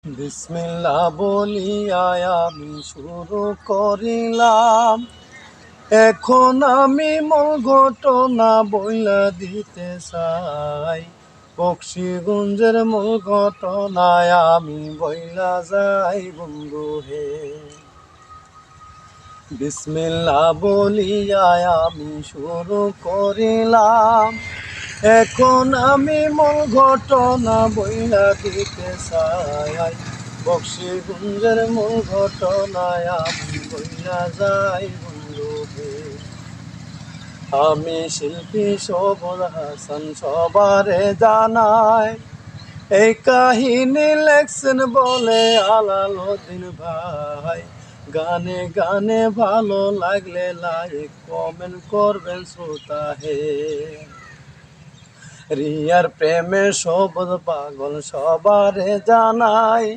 বিসমিল্লাহ বলিয়া আমি শুরু করিলাম। এখন আমি মূল ঘটনা বইলা দিতে চাই। বক্সিগঞ্জের মূল ঘটনায় আমি বইলা যাই বন্ধু হে। বিসমিল্লাহ বলিয়া আমি শুরু করিলাম। এখন আমি মূল ঘটনা বইলা দিতে চাই। বক্সিগঞ্জের মূল ঘটনায় আমি বইলা যাই বন্ধু হে। আমি শিল্পী সবুজ হাসান সবারে জানাই, এই কাহিনী লেখছেন বলে আলাউদ্দিন ভাই। গানে গানে ভালো লাগলে লাইক কমেন্ট করবেন শ্রোতা হে। রিয়ার প্রেমে সবুজ পাগল সবারে জানাই।